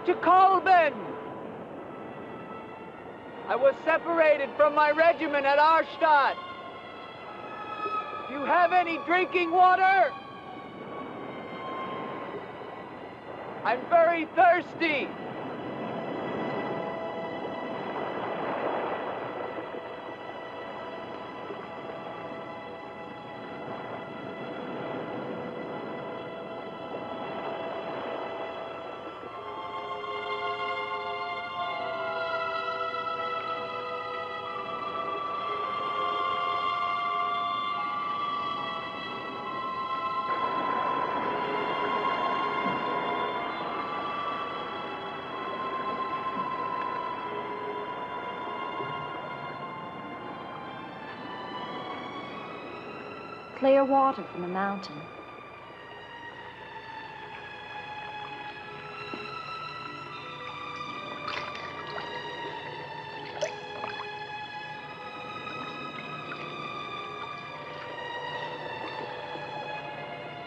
To Colburn. I was separated from my regiment at Arstadt. Do you have any drinking water? I'm very thirsty. Clear water from the mountain.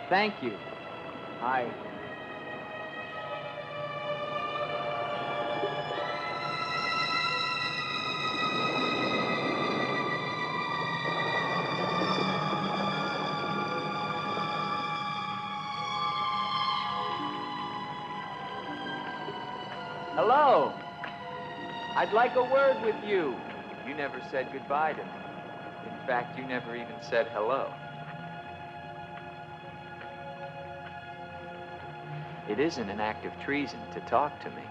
Thank you. Hello. I'd like a word with you. You never said goodbye to me. fact, you never even said hello. It isn't an act of treason to talk to me.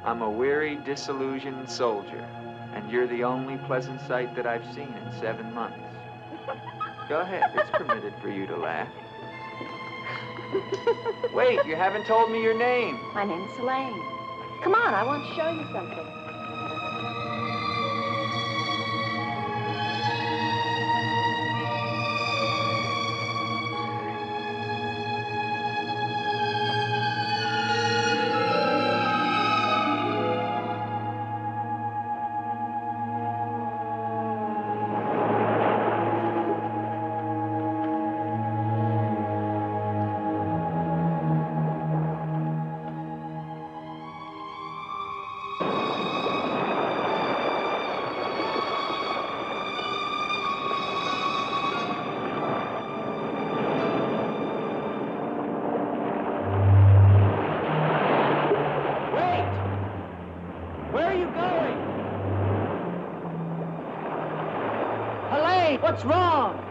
I'm a weary, disillusioned soldier, and you're the only pleasant sight that I've seen in 7 months. Go ahead, it's permitted for you to laugh. Wait, you haven't told me your name. My name's Elaine. Come on, I want to show you something. What's wrong?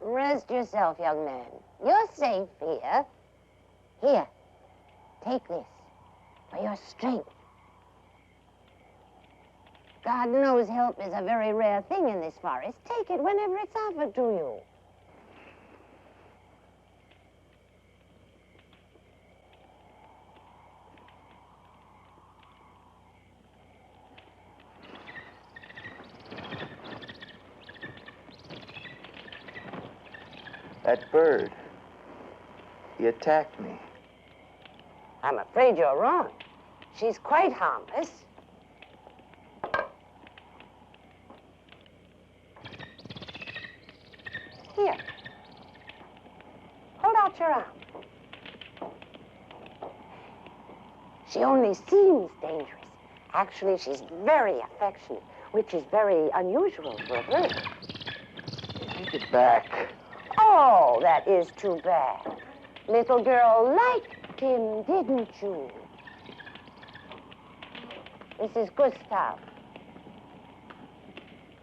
Rest yourself, young man. You're safe here. Here, take this for your strength. God knows help is a very rare thing in this forest. Take it whenever it's offered to you. That bird, he attacked me. I'm afraid you're wrong. She's quite harmless. Here. Hold out your arm. She only seems dangerous. Actually, she's very affectionate, which is very unusual for a bird. Take it back. Oh, that is too bad. Little girl liked him, didn't you? This is Gustav.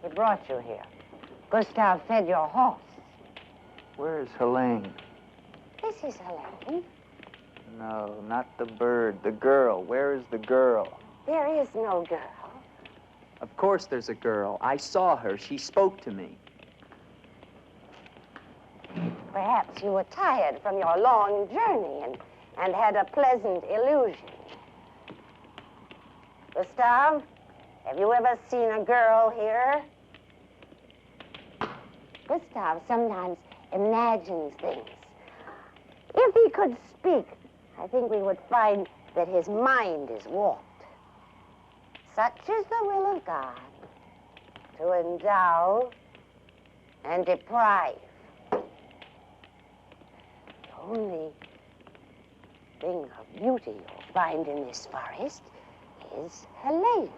He brought you here. Gustav fed your horse. Where is Helene? This is Helene. No, not the bird. The girl. Where is the girl? There is no girl. Of course there's a girl. I saw her. She spoke to me. Perhaps you were tired from your long journey and had a pleasant illusion. Gustav, have you ever seen a girl here? Gustav sometimes imagines things. If he could speak, I think we would find that his mind is warped. Such is the will of God, to endow and deprive. The only thing of beauty you'll find in this forest is Helene.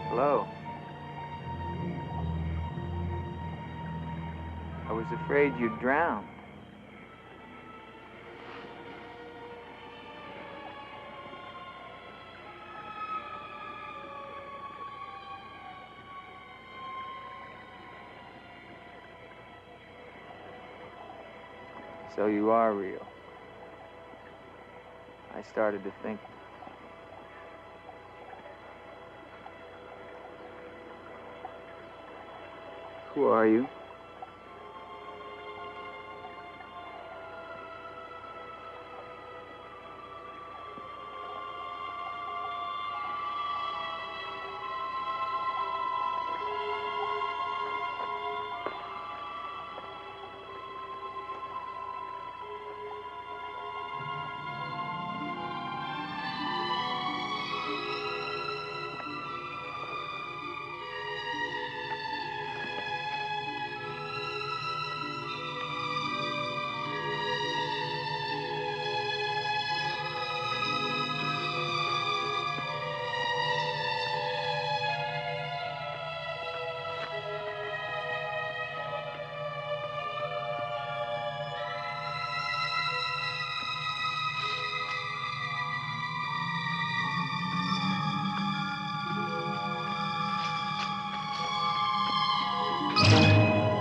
Hello. I was afraid you'd drowned. So you are real. I started to think. Who are you?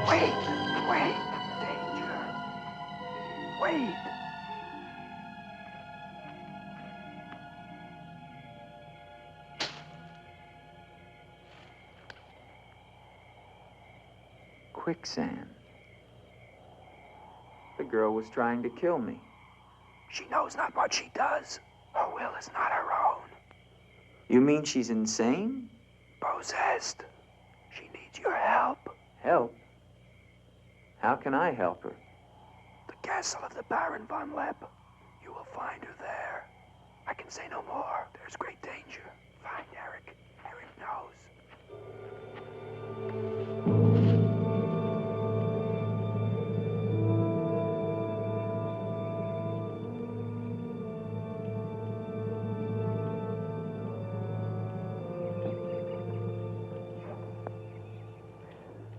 Wait, danger. Wait. Quicksand. The girl was trying to kill me. She knows not what she does. Her will is not her own. You mean she's insane? Possessed. She needs your help. Help? How can I help her? The castle of the Baron von Lepp. You will find her there. I can say no more. There's great danger. Find Eric. Eric knows.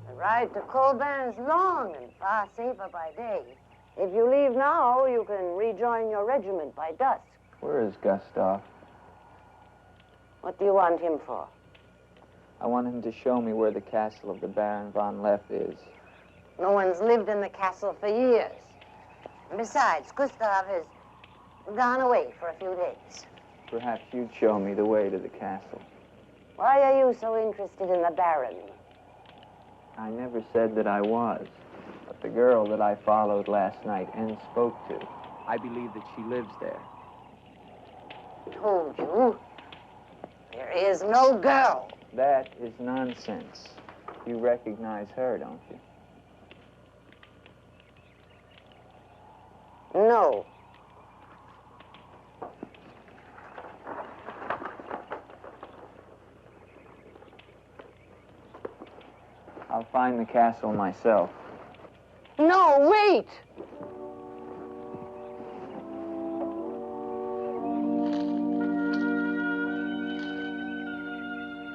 The ride to Colbin is long and far safer by day. If you leave now, you can rejoin your regiment by dusk. Where is Gustav? What do you want him for? I want him to show me where the castle of the Baron von Lepp is. No one's lived in the castle for years. And besides, Gustav has gone away for a few days. Perhaps you'd show me the way to the castle. Why are you so interested in the Baron? I never said that I was, but the girl that I followed last night and spoke to I believe that she lives there. Told you. There is no girl. That is nonsense. You recognize her, don't you? No. I'll find the castle myself. No, wait!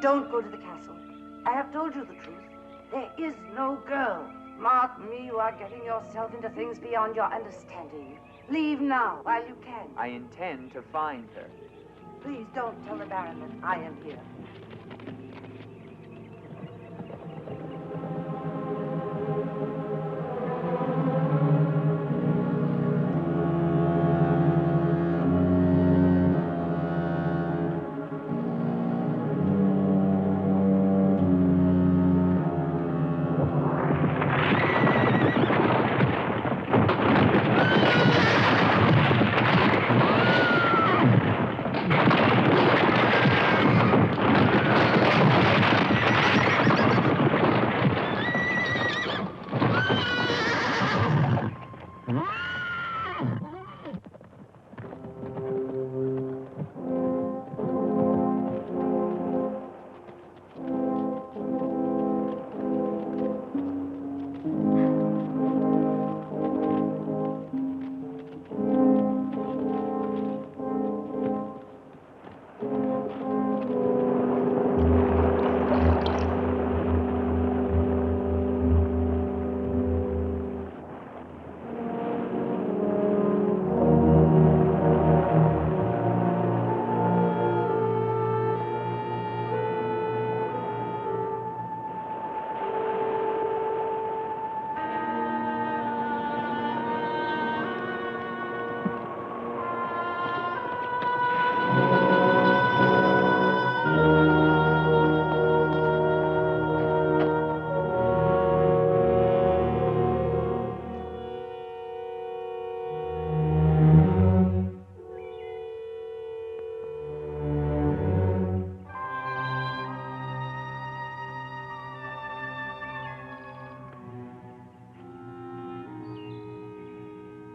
Don't go to the castle. I have told you the truth. There is no girl. Mark me, you are getting yourself into things beyond your understanding. Leave now, while you can. I intend to find her. Please don't tell the Baron that I am here.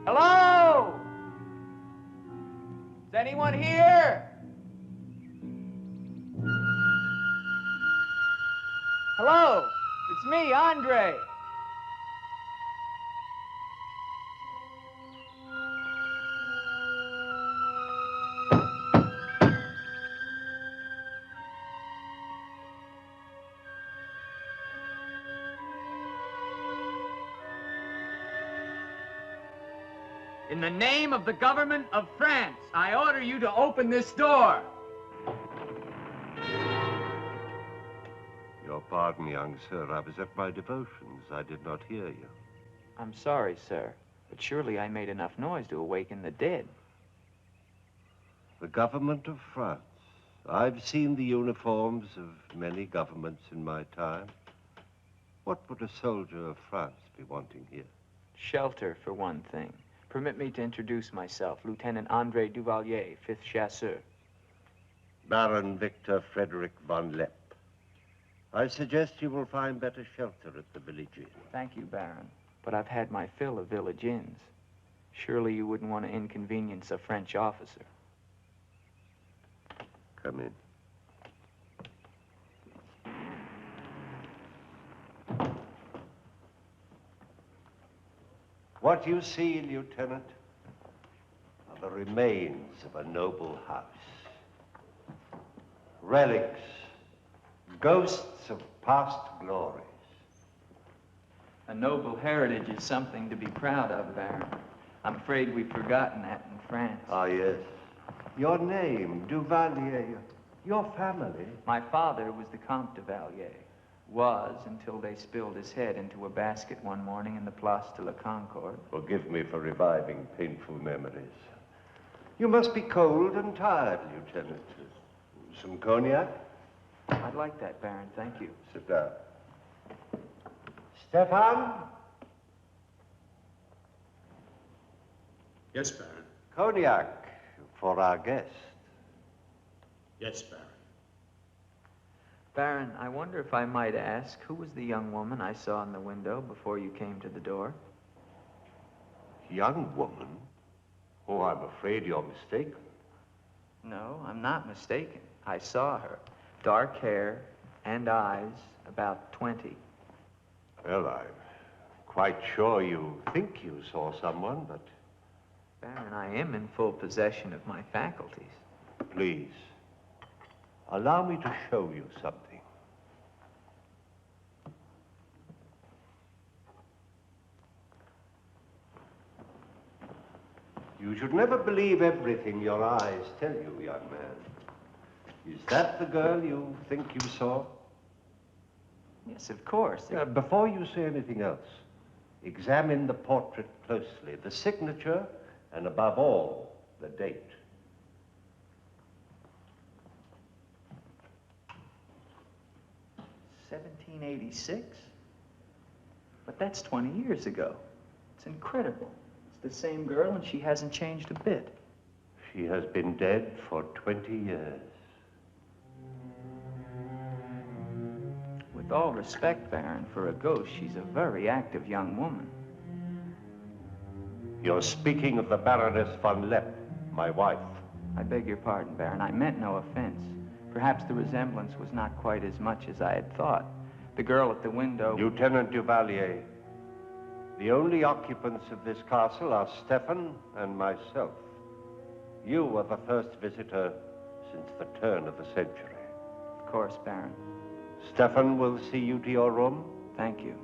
Hello? Is anyone here? Hello? It's me, Andre. In the name of the government of France, I order you to open this door. Your pardon, young sir. I was at my devotions. I did not hear you. I'm sorry, sir, but surely I made enough noise to awaken the dead. The government of France. I've seen the uniforms of many governments in my time. What would a soldier of France be wanting here? Shelter, for one thing. Permit me to introduce myself, Lieutenant Andre Duvalier, 5th Chasseur. Baron Victor Frederick von Lepp. I suggest you will find better shelter at the village inn. Thank you, Baron, but I've had my fill of village inns. Surely you wouldn't want to inconvenience a French officer. Come in. What you see, Lieutenant, are the remains of a noble house. Relics, ghosts of past glories. A noble heritage is something to be proud of, Baron. I'm afraid we've forgotten that in France. Ah, yes. Your name, Duvalier, your family. My father was the Comte de Valier. Was until they spilled his head into a basket one morning in the Place de la Concorde. Forgive me for reviving painful memories. You must be cold and tired, Lieutenant. Some cognac? I'd like that, Baron. Thank you. Sit down. Stefan? Yes, Baron. Cognac for our guest. Yes, Baron. Baron, I wonder if I might ask, who was the young woman I saw in the window before you came to the door? Young woman? Oh, I'm afraid you're mistaken. No, I'm not mistaken. I saw her. Dark hair and eyes, about 20. Well, I'm quite sure you think you saw someone, but... Baron, I am in full possession of my faculties. Please, allow me to show you something. You should never believe everything your eyes tell you, young man. Is that the girl you think you saw? Yes, of course. Before you say anything else, examine the portrait closely, the signature, and above all, the date. $1786? But that's 20 years ago. It's incredible. It's the same girl, and she hasn't changed a bit. She has been dead for 20 years. With all respect, Baron, for a ghost, she's a very active young woman. You're speaking of the Baroness von Lepp, my wife. I beg your pardon, Baron. I meant no offense. Perhaps the resemblance was not quite as much as I had thought. The girl at the window... Lieutenant Duvalier, the only occupants of this castle are Stefan and myself. You are the first visitor since the turn of the century. Of course, Baron. Stefan will see you to your room. Thank you.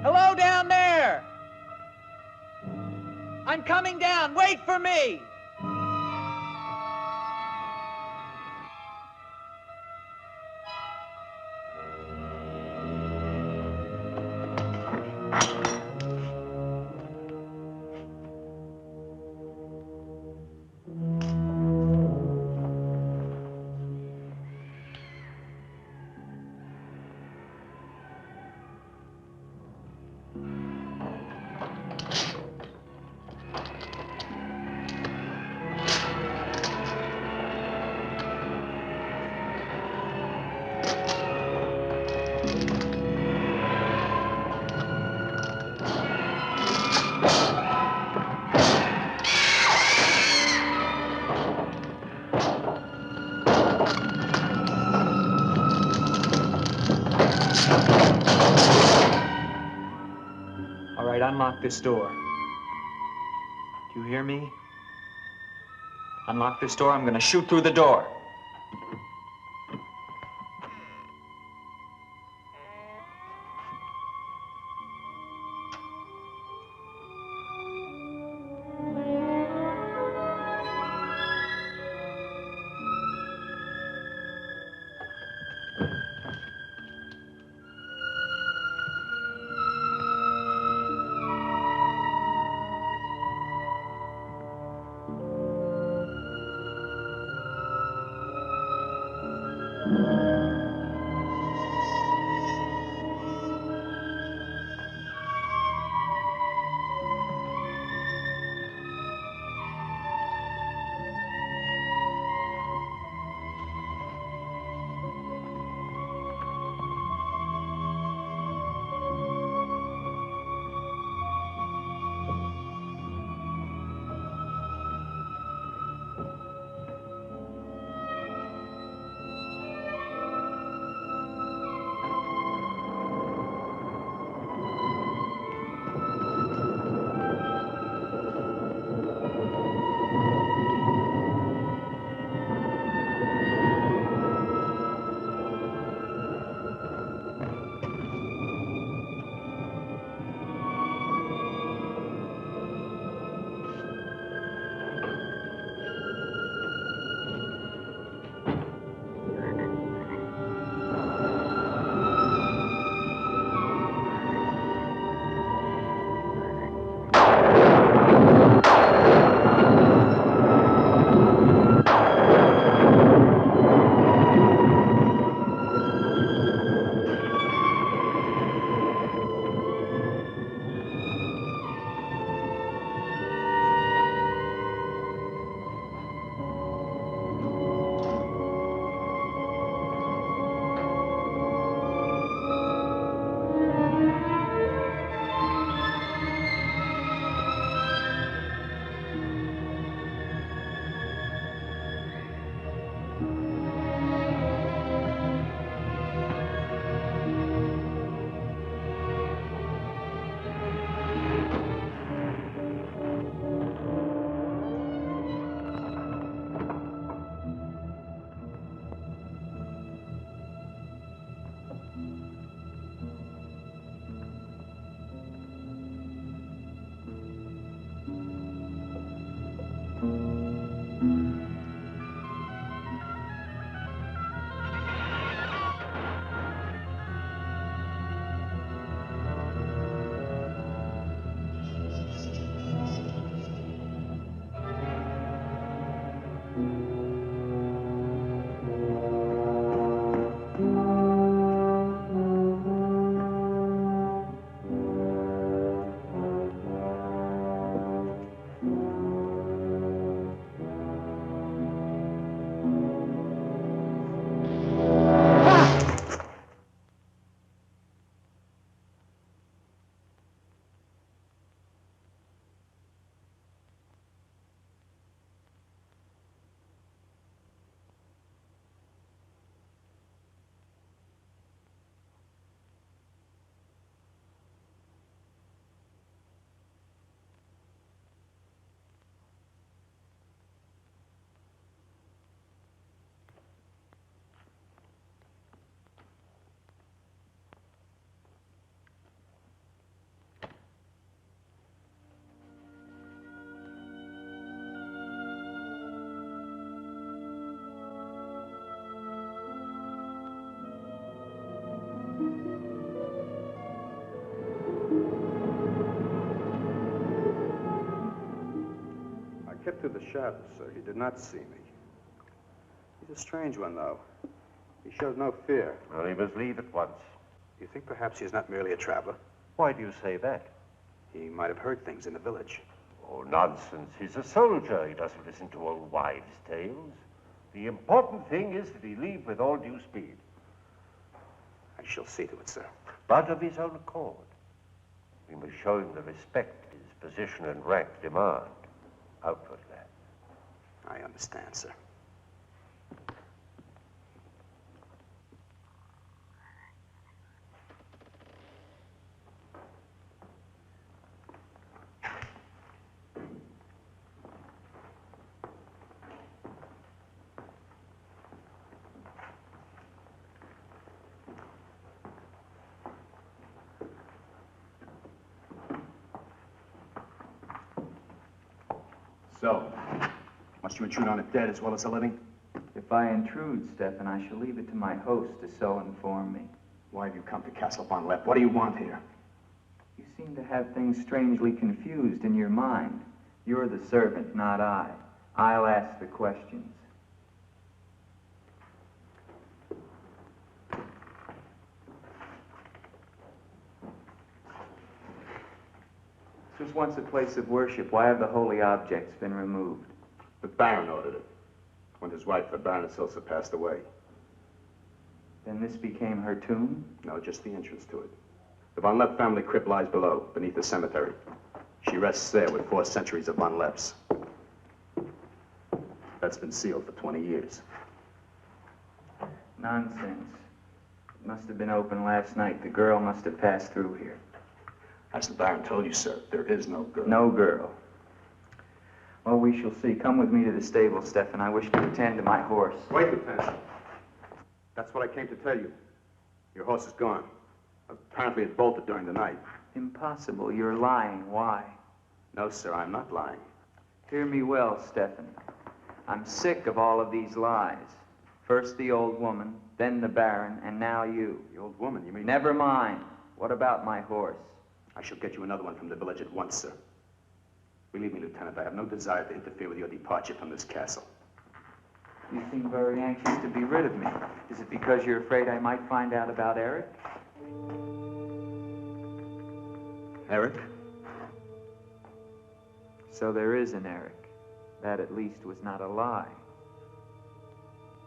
Hello down there! I'm coming down. Wait for me! All right, unlock this door. Do you hear me? Unlock this door, I'm gonna shoot through the door. shadows, sir. He did not see me. He's a strange one, though. He showed no fear. Well, he must leave at once. You think perhaps he's not merely a traveler? Why do you say that? He might have heard things in the village. Oh, nonsense. He's a soldier. He doesn't listen to old wives' tales. The important thing is that he leave with all due speed. I shall see to it, sir. But of his own accord. We must show him the respect his position and rank demand. Outwardly. I understand, sir. So, must you intrude on the dead as well as the living? If I intrude, Stefan, I shall leave it to my host to so inform me. Why have you come to Castle von Lepp? What do you want here? You seem to have things strangely confused in your mind. You're the servant, not I. I'll ask the questions. This was once a place of worship. Why have the holy objects been removed? The Baron ordered it. When his wife, the Baroness Ilsa, passed away. Then this became her tomb? No, just the entrance to it. The von Lepp family crypt lies below, beneath the cemetery. She rests there with 4 centuries of von Lepps. That's been sealed for 20 years. Nonsense. It must have been open last night. The girl must have passed through here. As the Baron told you, sir, there is no girl. No girl. Well, we shall see. Come with me to the stable, Stefan. I wish to attend to my horse. Wait, Lieutenant. That's what I came to tell you. Your horse is gone. Apparently it bolted during the night. Impossible. You're lying. Why? No, sir, I'm not lying. Hear me well, Stefan. I'm sick of all of these lies. First the old woman, then the Baron, and now you. The old woman, you mean? Never mind. What about my horse? I shall get you another one from the village at once, sir. Believe me, Lieutenant, I have no desire to interfere with your departure from this castle. You seem very anxious to be rid of me. Is it because you're afraid I might find out about Eric? Eric? So there is an Eric. That at least was not a lie.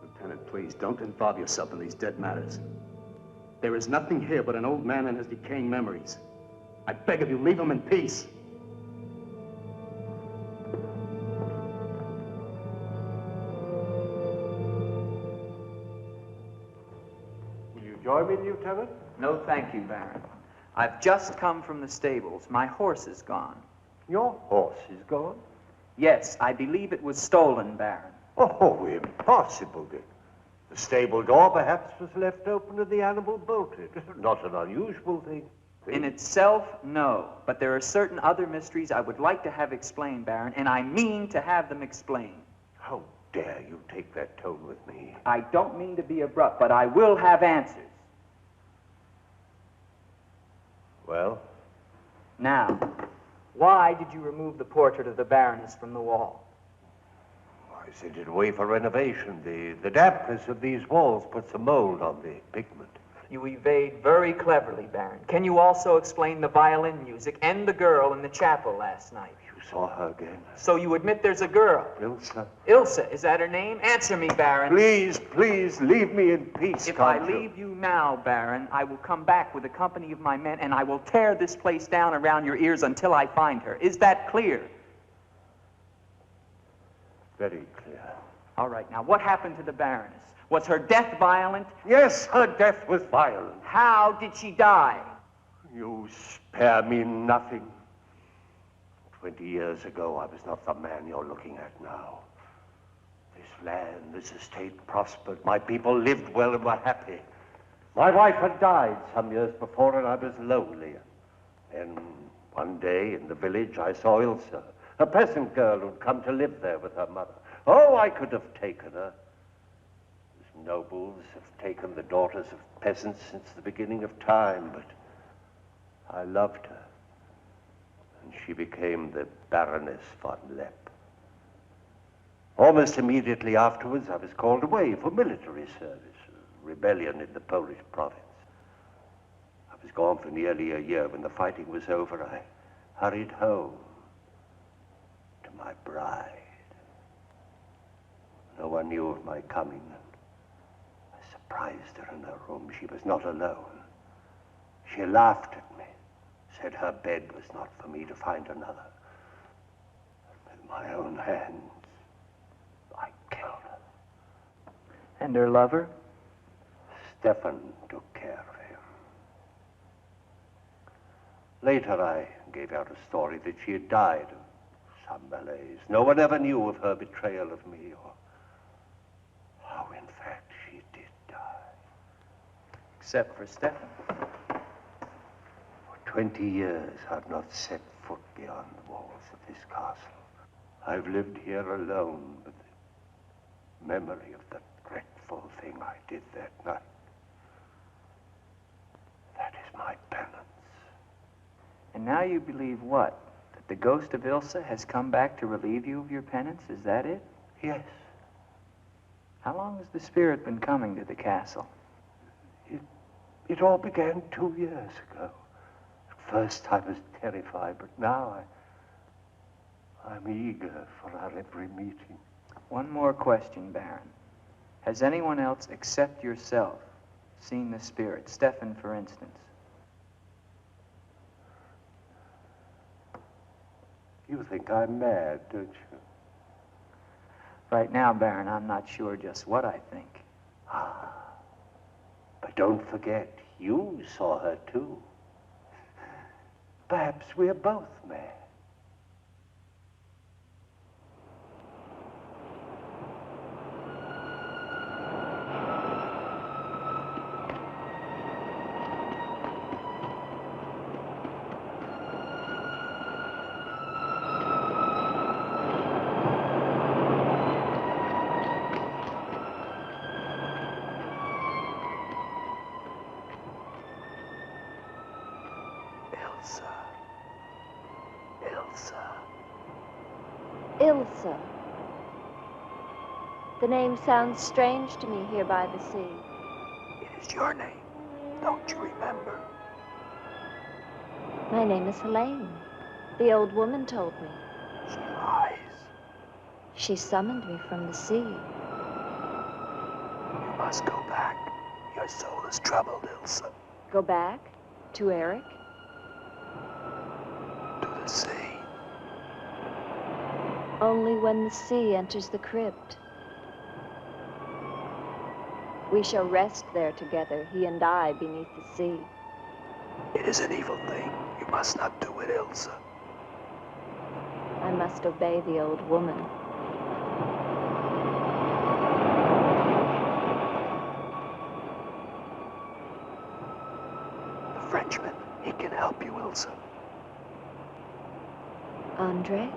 Lieutenant, please, don't involve yourself in these dead matters. There is nothing here but an old man and his decaying memories. I beg of you, leave him in peace. Will you join me, Lieutenant? No, thank you, Baron. I've just come from the stables. My horse is gone. Your horse is gone? Yes, I believe it was stolen, Baron. Oh, impossible, Dick. The stable door perhaps was left open and the animal bolted. Not an unusual thing. In itself, no. But there are certain other mysteries I would like to have explained, Baron, and I mean to have them explained. How dare you take that tone with me? I don't mean to be abrupt, but I will have answers. Well? Now, why did you remove the portrait of the Baroness from the wall? I sent it away for renovation. The dampness of these walls puts a mold on the pigment. You evade very cleverly, Baron. Can you also explain the violin music and the girl in the chapel last night? You saw her again? So you admit there's a girl? Ilsa. Ilsa, is that her name? Answer me, Baron. Please, please, leave me in peace, If I leave you now, Baron, I will come back with a company of my men and I will tear this place down around your ears until I find her. Is that clear? Very clear. All right, now what happened to the Baroness? Was her death violent? Yes, her death was violent. How did she die? You spare me nothing. 20 years ago, I was not the man you're looking at now. This land, this estate prospered. My people lived well and were happy. My wife had died some years before, and I was lonely. Then, one day in the village, I saw Ilsa, a peasant girl who'd come to live there with her mother. Oh, I could have taken her. Nobles have taken the daughters of peasants since the beginning of time, but I loved her, and she became the Baroness von Lepp. Almost immediately afterwards, I was called away for military service, a rebellion in the Polish province. I was gone for nearly a year. When the fighting was over, I hurried home to my bride. No one knew of my coming, and I surprised her in her room. She was not alone. She laughed at me, said her bed was not for me to find another. And with my own hands, I killed her. And her lover? Stefan took care of him. Later, I gave out a story that she had died of some malaise. No one ever knew of her betrayal of me, or how, in fact, she did die. Except for Stefan. For 20 years, I've not set foot beyond the walls of this castle. I've lived here alone with the memory of the dreadful thing I did that night. That is my penance. And now you believe what? That the ghost of Ilsa has come back to relieve you of your penance? Is that it? Yes. How long has the spirit been coming to the castle? It all began 2 years ago. At first I was terrified, but now I'm eager for our every meeting. One more question, Baron. Has anyone else except yourself seen the spirit? Stefan, for instance. You think I'm mad, don't you? Right now, Baron, I'm not sure just what I think. Ah, but don't forget, you saw her too. Perhaps we're both mad. Ilsa. The name sounds strange to me here by the sea. It is your name. Don't you remember? My name is Helene. The old woman told me. She lies. She summoned me from the sea. You must go back. Your soul is troubled, Ilsa. Go back? To Eric? To the sea. Only when the sea enters the crypt. We shall rest there together, he and I, beneath the sea. It is an evil thing. You must not do it, Ilsa. I must obey the old woman. The Frenchman, he can help you, Ilsa. Andre?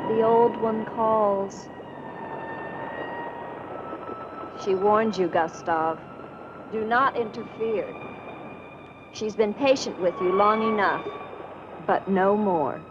The old one calls. She warns you, Gustav. Do not interfere. She's been patient with you long enough, but no more.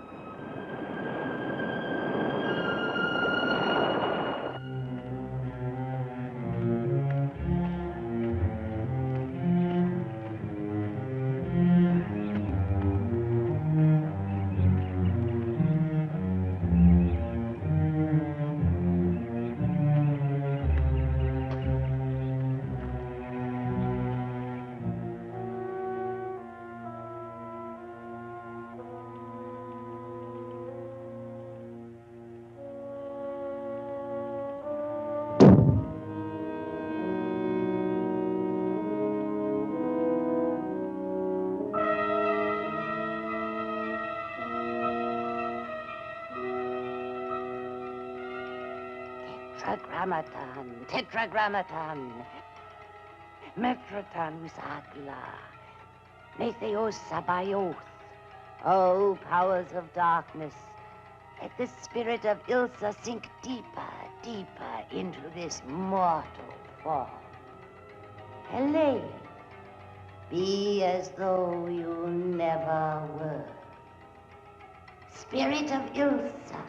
Tetragrammaton, Metrotanus Agla, Metheos Sabaoth. O powers of darkness, let the spirit of Ilsa sink deeper, deeper into this mortal form. Helene, be as though you never were. Spirit of Ilsa,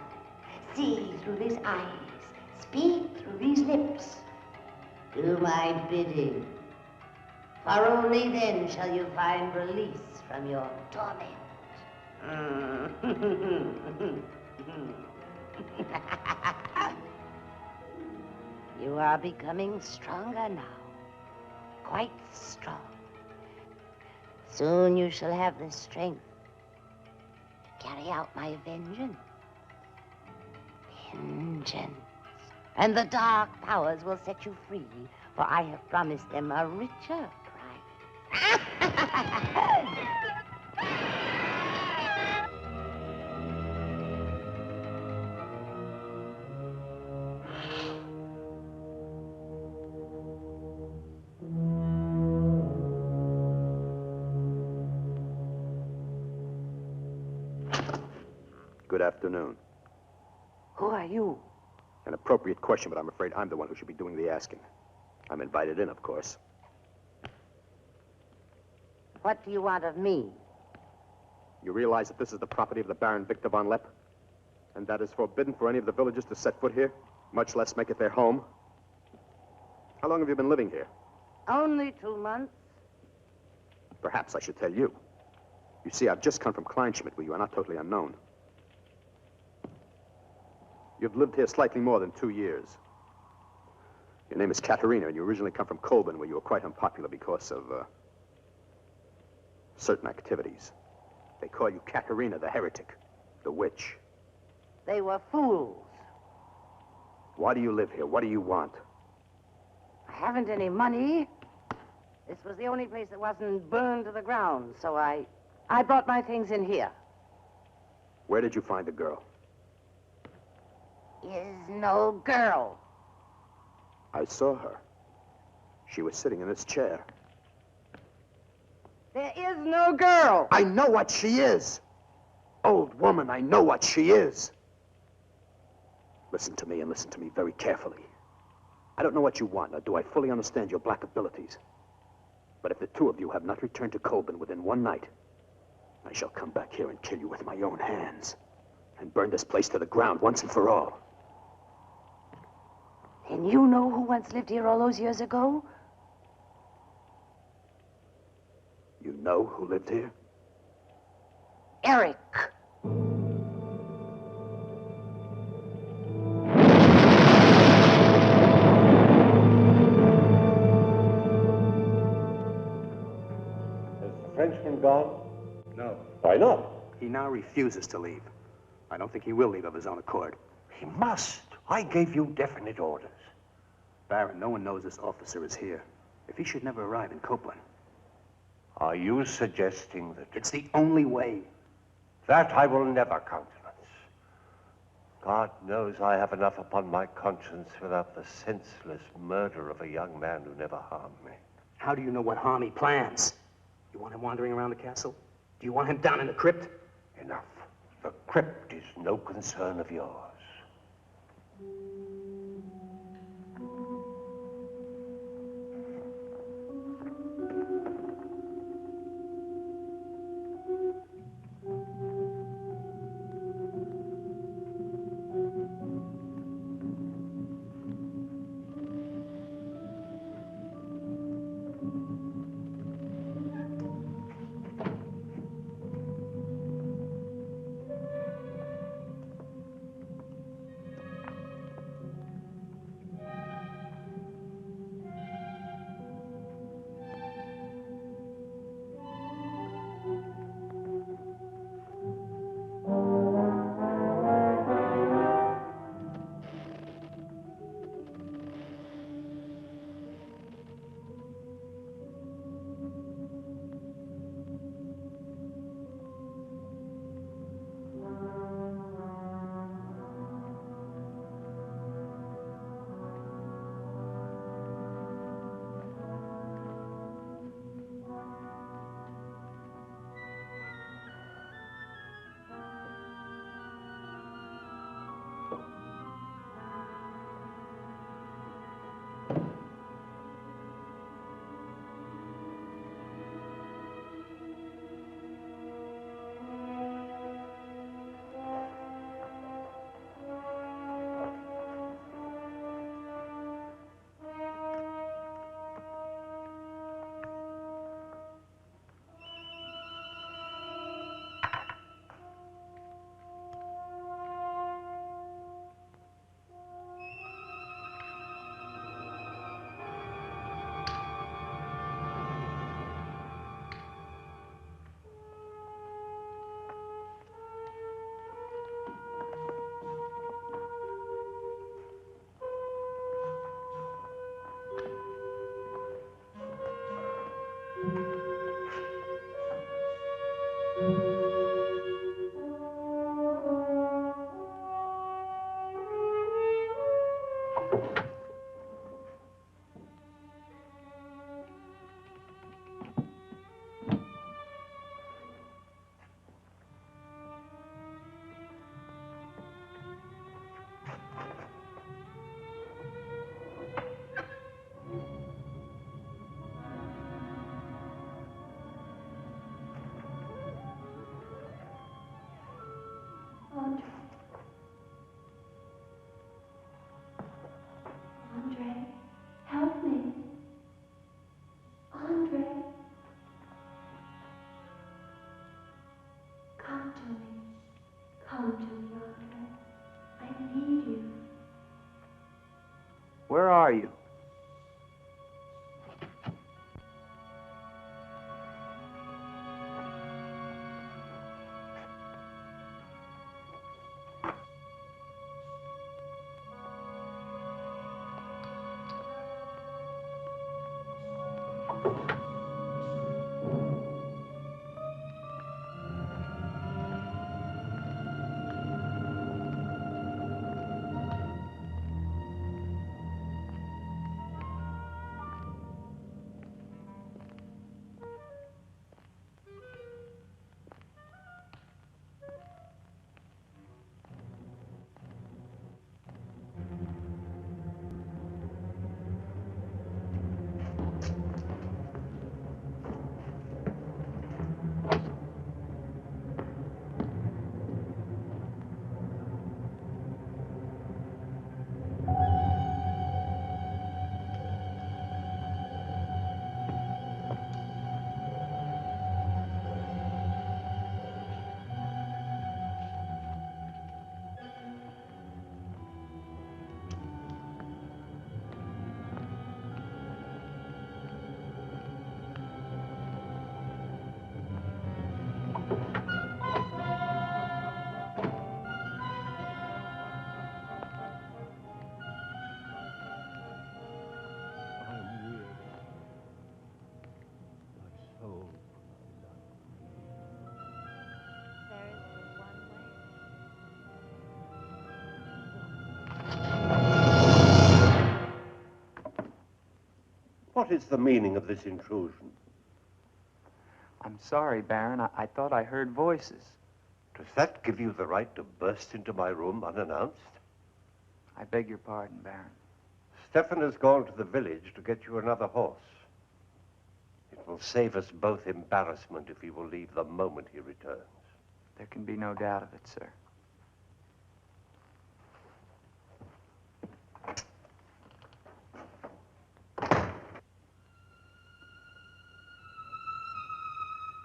see through these eyes, speak through these lips. Do my bidding, for only then shall you find release from your torment. You are becoming stronger now, quite strong. Soon you shall have the strength to carry out my vengeance. And the dark powers will set you free, for I have promised them a richer prize. Good afternoon. Who are you? An appropriate question, but I'm afraid I'm the one who should be doing the asking. I'm invited in, of course. What do you want of me? You realize that this is the property of the Baron Victor von Lepp? And that is forbidden for any of the villagers to set foot here, much less make it their home? How long have you been living here? Only 2 months. Perhaps I should tell you. You see, I've just come from Kleinschmidt, where you are not totally unknown. You've lived here slightly more than 2 years. Your name is Katerina, and you originally come from Colburn, where you were quite unpopular because of, certain activities. They call you Katerina the heretic, the witch. They were fools. Why do you live here? What do you want? I haven't any money. This was the only place that wasn't burned to the ground, so I brought my things in here. Where did you find the girl? Is no girl. I saw her. She was sitting in this chair. There is no girl. I know what she is. Old woman, I know what she is. Listen to me, and listen to me very carefully. I don't know what you want, nor do I fully understand your black abilities. But if the two of you have not returned to Colburn within one night, I shall come back here and kill you with my own hands and burn this place to the ground once and for all. And you know who once lived here all those years ago? You know who lived here? Eric. Has the Frenchman gone? No. Why not? He now refuses to leave. I don't think he will leave of his own accord. He must. I gave you definite orders. Baron, no one knows this officer is here. If he should never arrive in Copeland. Are you suggesting that... It's the only way. That I will never countenance. God knows I have enough upon my conscience without the senseless murder of a young man who never harmed me. How do you know what harm he plans? You want him wandering around the castle? Do you want him down in the crypt? Enough. The crypt is no concern of yours. Andre. Andre, help me. Andre. Come to me. Come to me, Andre. I need you. Where are you? What is the meaning of this intrusion? I'm sorry, Baron. I thought I heard voices. Does that give you the right to burst into my room unannounced? I beg your pardon, Baron. Stefan has gone to the village to get you another horse. It will save us both embarrassment if he will leave the moment he returns. There can be no doubt of it, sir.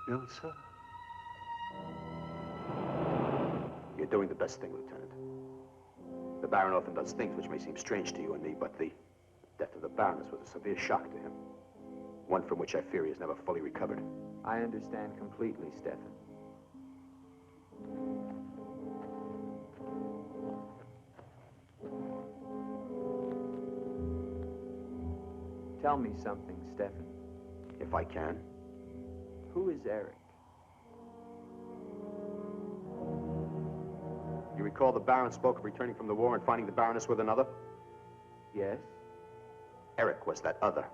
Ilsa? You're doing the best thing, Lieutenant. The Baron often does things which may seem strange to you and me, but the death of the Baroness was a severe shock to him. One from which I fear he has never fully recovered. I understand completely, Stefan. Tell me something, Stefan. If I can. Who is Eric? You recall the Baron spoke of returning from the war and finding the Baroness with another? Yes? Eric was that other.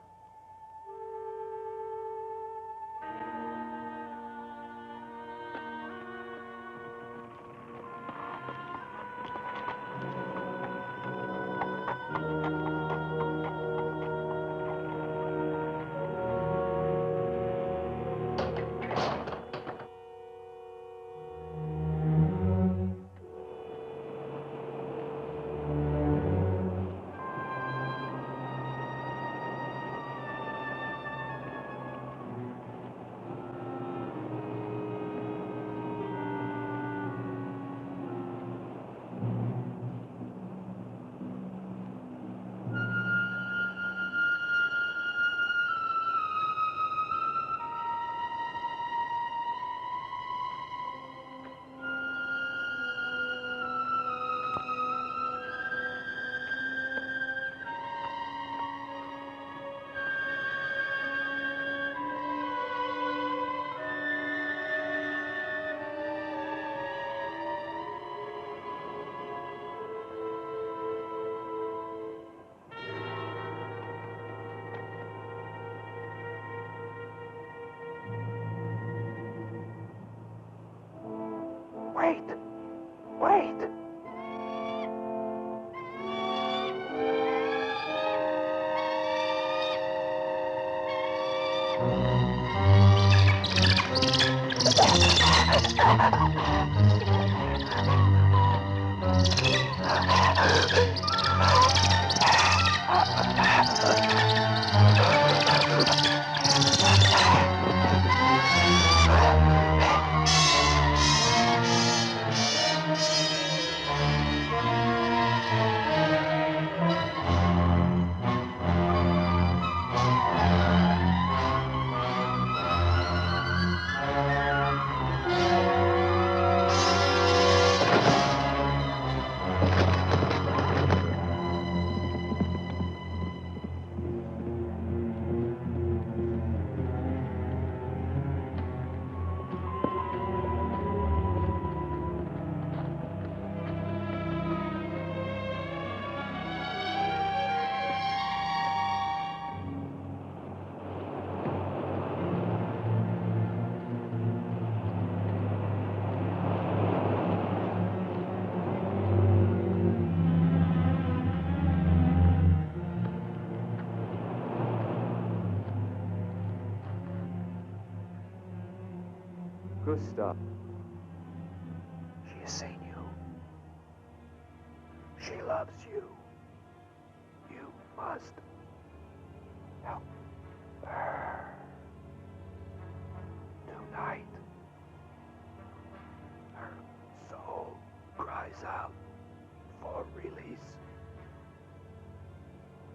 Wait! Wait! stuff. She has seen you. She loves you. You must help her. Tonight, her soul cries out for release.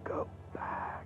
Go back.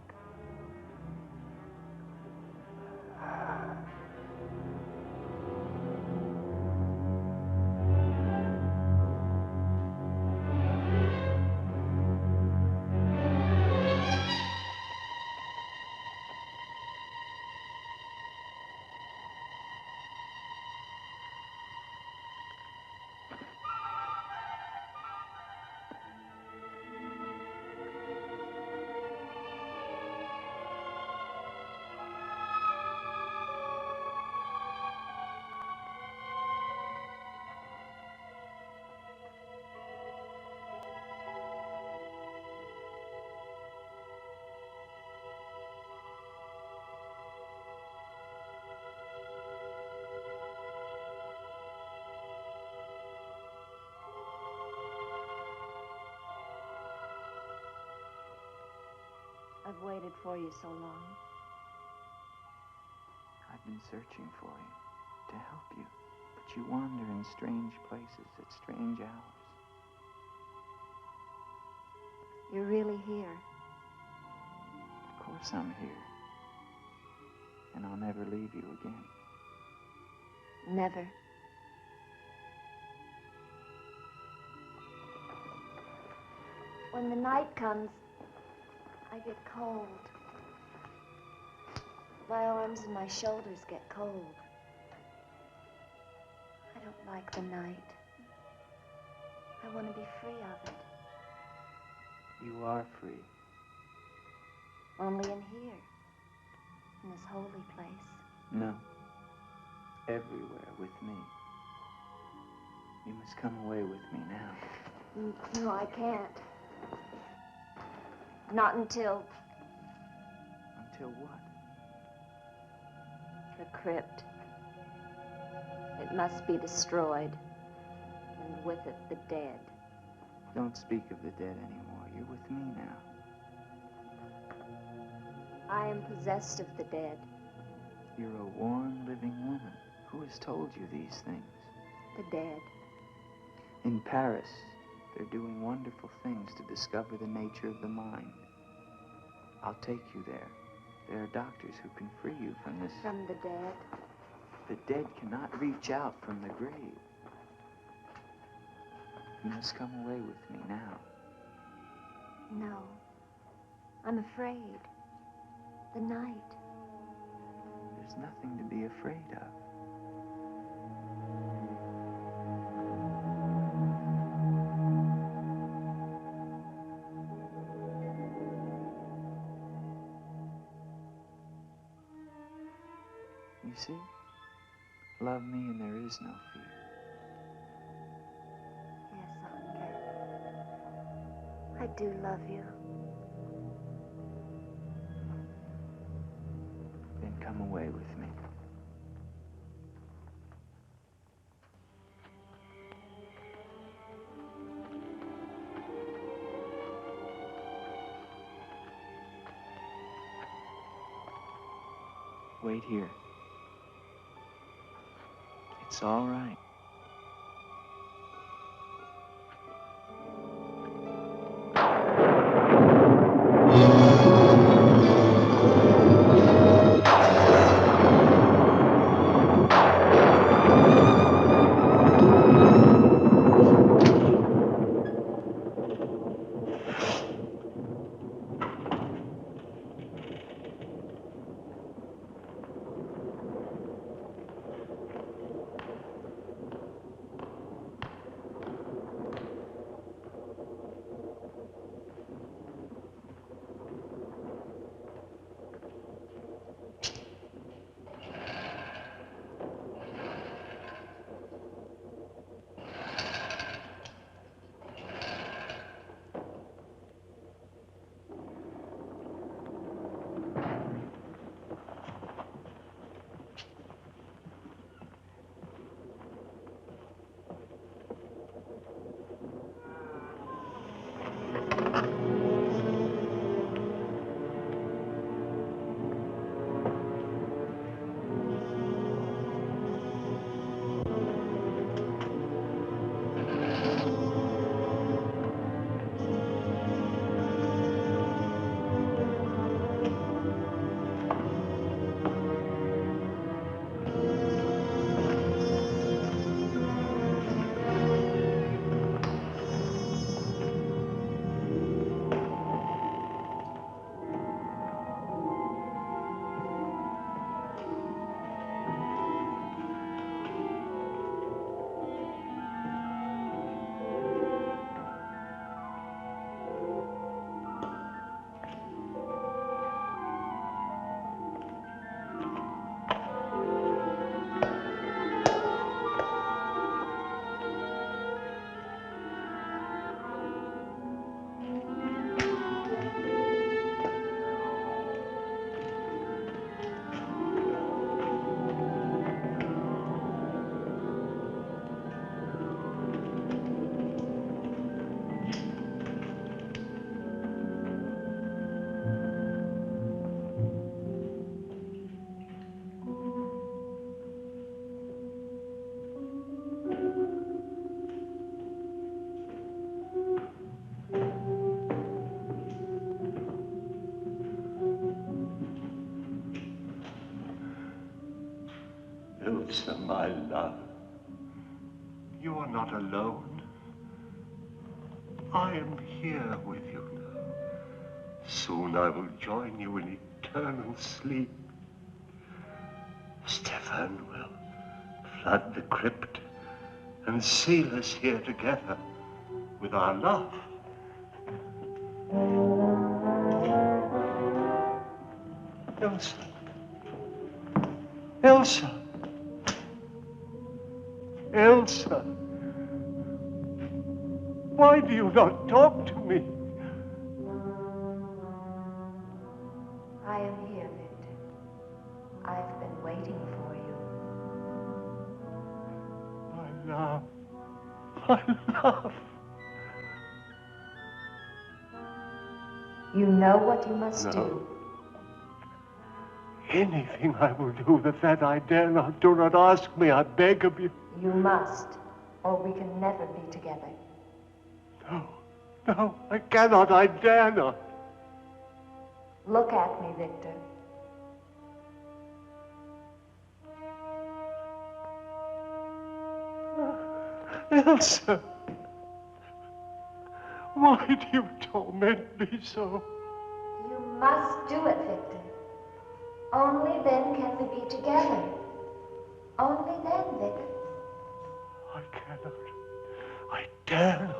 I've waited for you so long. I've been searching for you, to help you, but you wander in strange places at strange hours. You're really here. Of course I'm here. And I'll never leave you again. Never. When the night comes, I get cold. My arms and my shoulders get cold. I don't like the night. I want to be free of it. You are free. Only in here, in this holy place. No. Everywhere with me. You must come away with me now. No, I can't. Not until Until what? the crypt. It must be destroyed. And with it, the dead. Don't speak of the dead anymore. You're with me now. I am possessed of the dead. You're a warm, living woman. Who has told you these things? The dead. In Paris, they're doing wonderful things to discover the nature of the mind. I'll take you there. There are doctors who can free you from this. From the dead. The dead cannot reach out from the grave. You must come away with me now. No. I'm afraid. The night. There's nothing to be afraid of. You see? Love me and there is no fear. Yes, Andre. I do love you. Then come away with me. Wait here. It's all right. My love, you are not alone. I am here with you now. Soon I will join you in eternal sleep. Stefan will flood the crypt and seal us here together with our love. Elsa. Elsa. Elsa. Why do you not talk to me? I am here, Victor. I've been waiting for you. My love. My love. You know what you must No. do. Anything I will do that I dare not. Do not ask me, I beg of you. You must, or we can never be together. No, I cannot, I dare not. Look at me, Victor. Elsa, why do you torment me so? You must do it, Victor. Only then can we be together. Only then, Victor. I cannot. I dare not.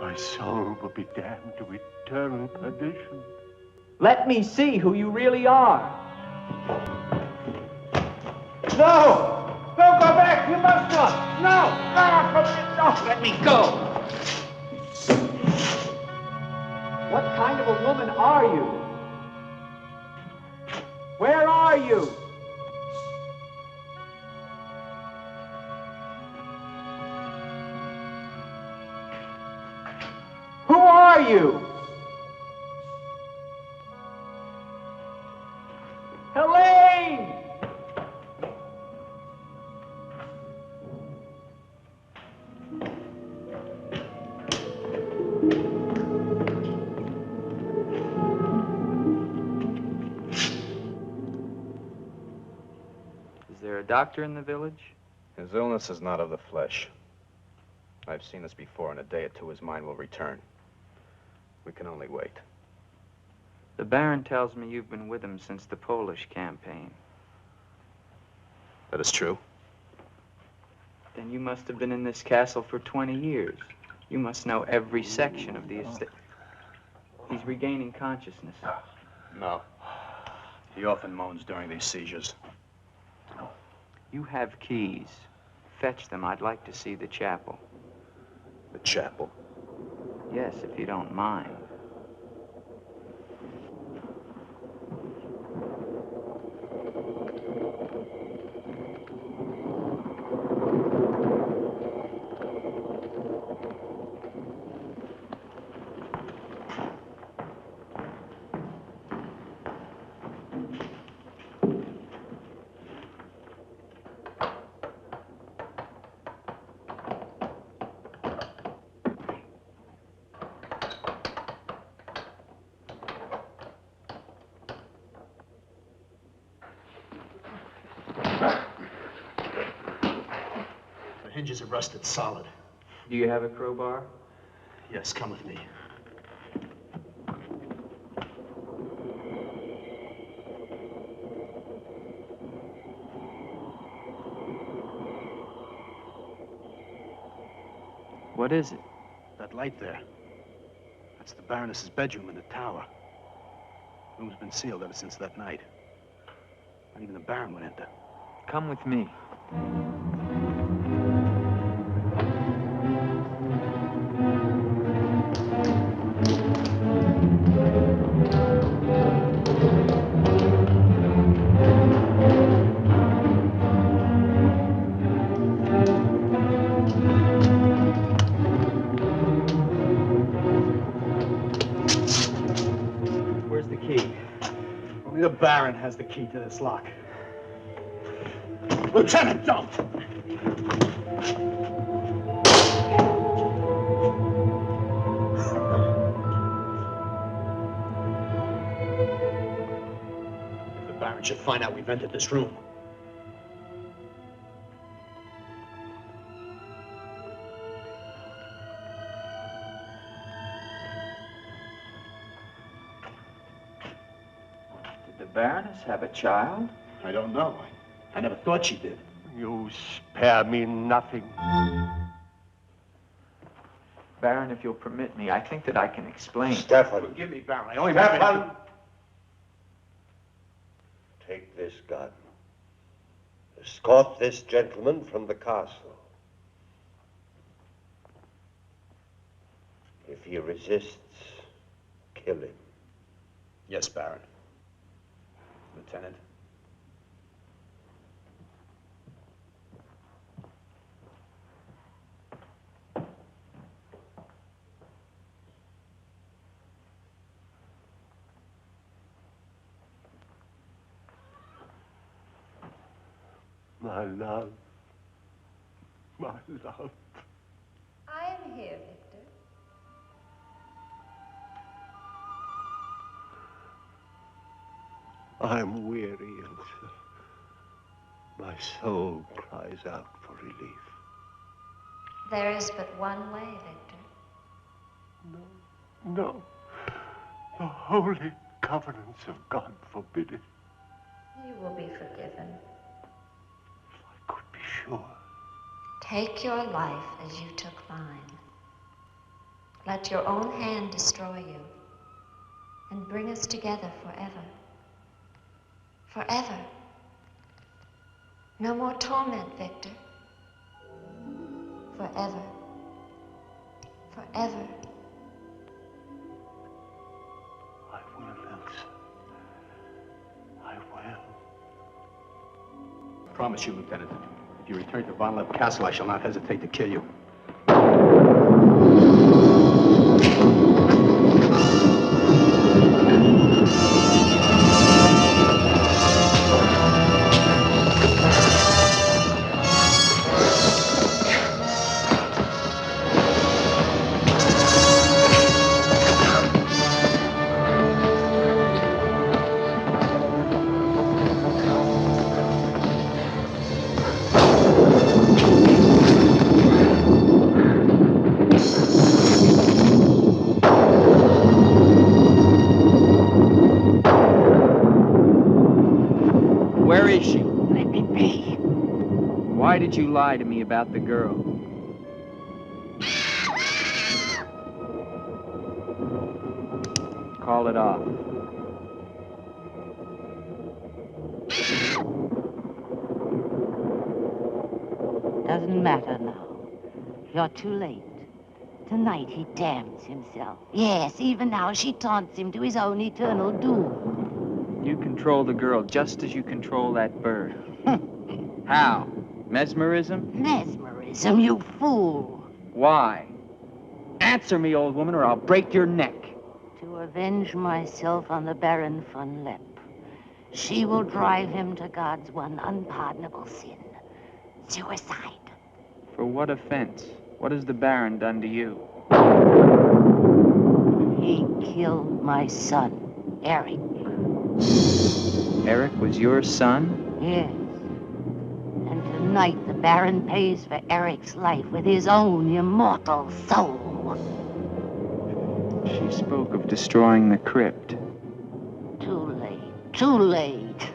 My soul will be damned to eternal perdition. Let me see who you really are. No! Don't go back! You must not! No! Let me go! What kind of a woman are you? Where are you? Who are you? Helene! Is there a doctor in the village? His illness is not of the flesh. I've seen this before. In a day or two, his mind will return. We can only wait. The Baron tells me you've been with him since the Polish campaign. That is true. Then you must have been in this castle for 20 years. You must know every section of the estate. He's regaining consciousness. No. He often moans during these seizures. You have keys. Fetch them. I'd like to see the chapel. The chapel? Yes, if you don't mind. The hinges are rusted solid. Do you have a crowbar? Yes, come with me. What is it? That light there. That's the Baroness's bedroom in the tower. The room's been sealed ever since that night. Not even the Baron would enter. Come with me. Where's the key? Only the Baron has the key to this lock. Lieutenant, don't! If the Baron should find out we've entered this room, we'll be in trouble. Where's the key? Only the Baron has the key to this lock. Lieutenant, don't! If the Baron should find out we've entered this room, we'll be in trouble. If the Baron should find out we've entered this room, Baroness have a child? I don't know. I never thought she did. You spare me nothing. Baron, if you'll permit me, I think that I can explain. Stefan. Forgive me, Baron. I only meant... Stefan! Take this gun. Escort this gentleman from the castle. If he resists, kill him. Yes, Baron. Lieutenant. My love. My love. I am here, Victor. I'm weary, Ilsa. My soul cries out for relief. There is but one way, Victor. No. The holy covenants of God forbid it. You will be forgiven. I could be sure. Take your life as you took mine. Let your own hand destroy you and bring us together forever. Forever. No more torment, Victor. Forever. Forever. I will, Elsa. I will. I promise you, Lieutenant. If you return to Von Lepp Castle, I shall not hesitate to kill you. Where is she? Let me be. Why did you lie to me about the girl? Call it off. Doesn't matter now. You're too late. Tonight he damns himself. Yes, even now she taunts him to his own eternal doom. You control the girl just as you control that bird. How? Mesmerism? Mesmerism, you fool. Why? Answer me, old woman, or I'll break your neck. To avenge myself on the Baron von Lepp. She will drive him to God's one unpardonable sin. Suicide. For what offense? What has the Baron done to you? He killed my son, Eric. Eric was your son? Yes. And tonight the Baron pays for Eric's life with his own immortal soul. She spoke of destroying the crypt. Too late. Too late.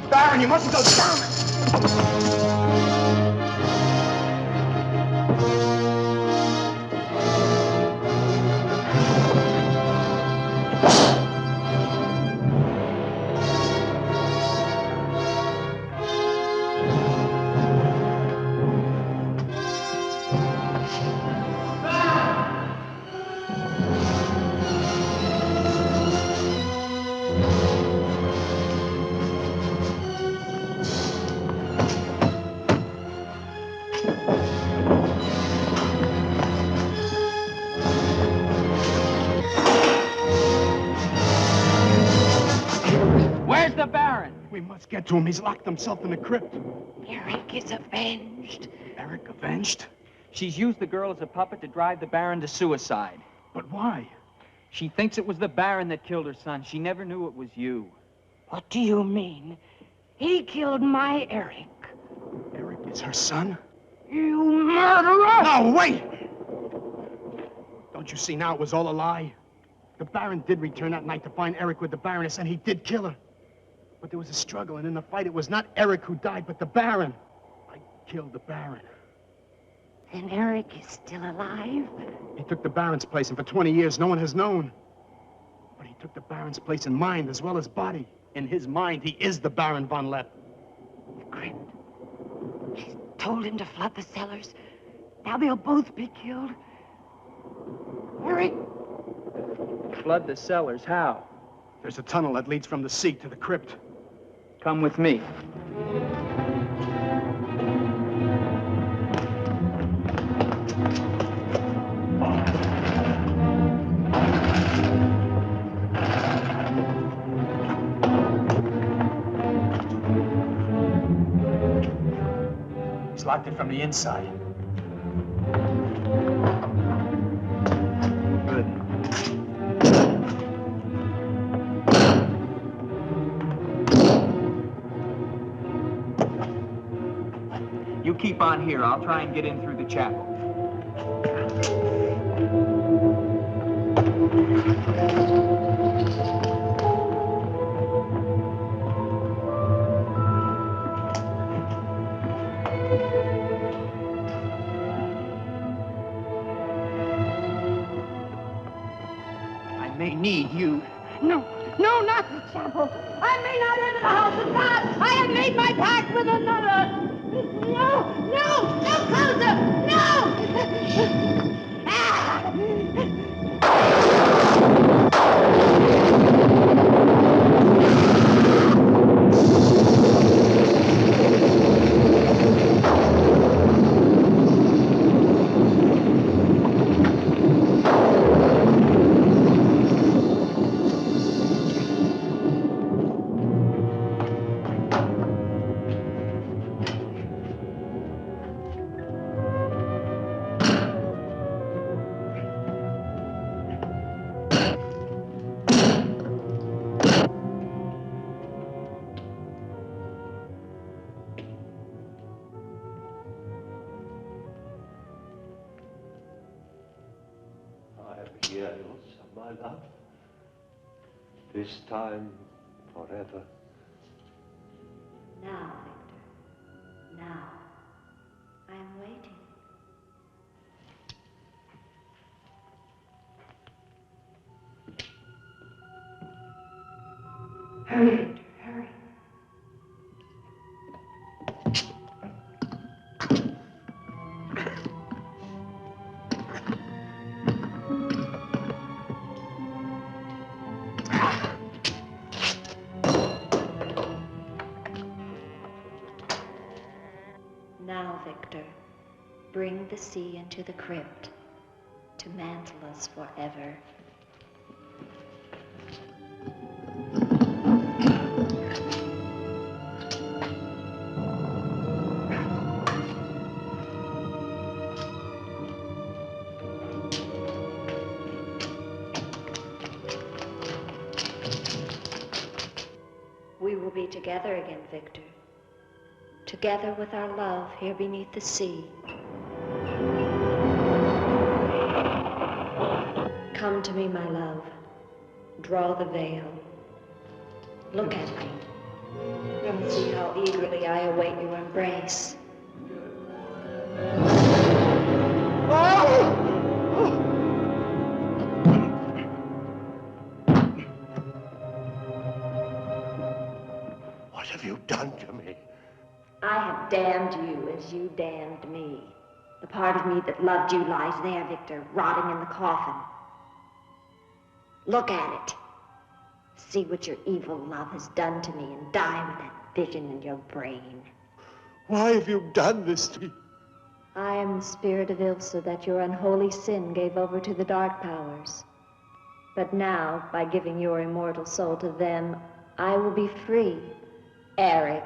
Baron, you mustn't go down. We must get to him. He's locked himself in the crypt. Eric is avenged. Eric avenged? She's used the girl as a puppet to drive the Baron to suicide. But why? She thinks it was the Baron that killed her son. She never knew it was you. What do you mean? He killed my Eric. Eric is her son? You murderer! No, wait! Don't you see now it was all a lie? The Baron did return that night to find Eric with the Baroness, and he did kill her. But there was a struggle, and in the fight, it was not Eric who died, but the Baron. I killed the Baron. Then Eric is still alive? He took the Baron's place, and for 20 years, no one has known. But he took the Baron's place in mind as well as body. In his mind, he is the Baron von Lepp. The crypt. She's told him to flood the cellars. Now they'll both be killed. Eric! Flood the cellars? How? There's a tunnel that leads from the sea to the crypt. Come with me. He's locked it from the inside. Good. You keep on here. I'll try and get in through the chapel. I may need you. No, not the chapel. I may not enter the house of God. I have made my pact with another. No closer! No! Ah! Years of my love, this time forever. Now, Victor, now. I am waiting. Hurry, Victor, hurry. Now, Victor, bring the sea into the crypt to mantle us forever. We will be together again, Victor. Together with our love here beneath the sea. Come to me, my love. Draw the veil. Look at me. And see how eagerly I await your embrace. What have you done to me? I have damned you as you damned me. The part of me that loved you lies there, Victor, rotting in the coffin. Look at it. See what your evil love has done to me and die with that vision in your brain. Why have you done this to me? I am the spirit of Ilsa that your unholy sin gave over to the dark powers. But now, by giving your immortal soul to them, I will be free. Eric.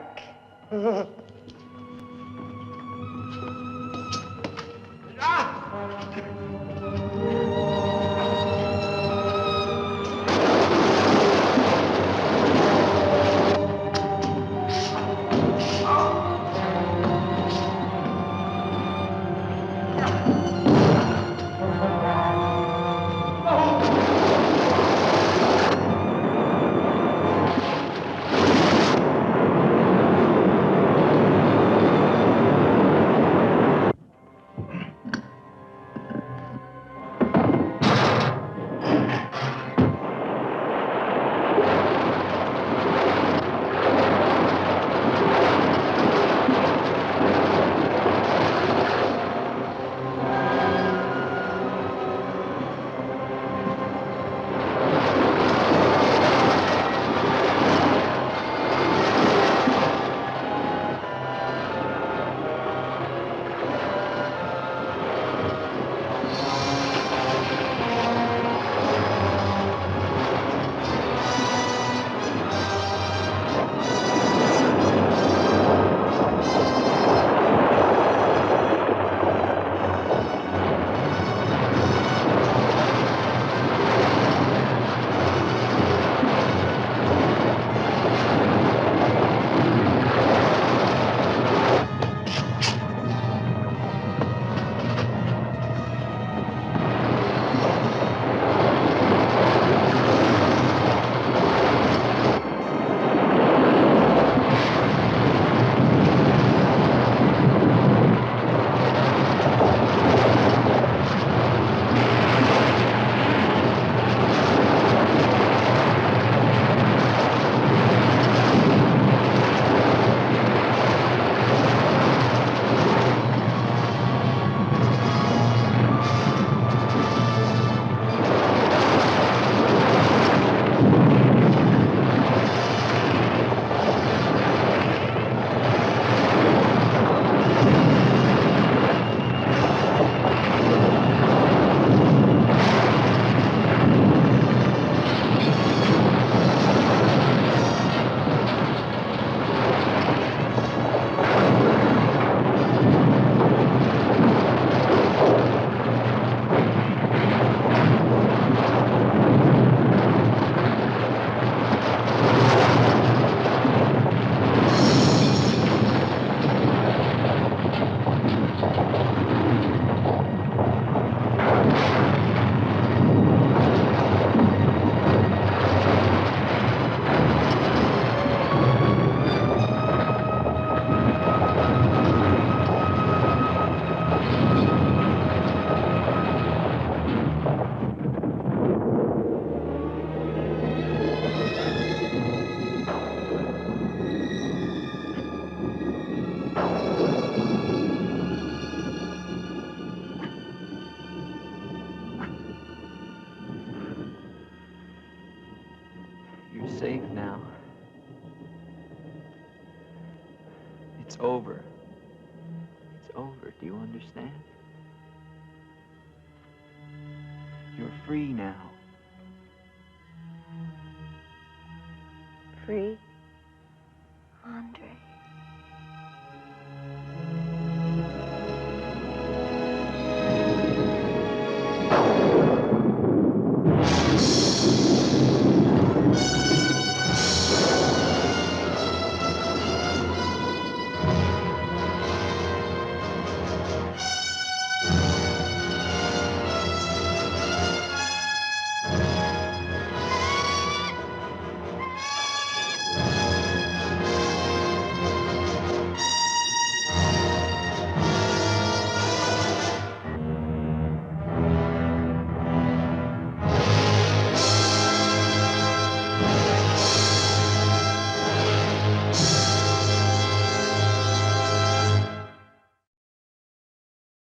You're safe now. It's over. It's over. Do you understand? You're free now. Free?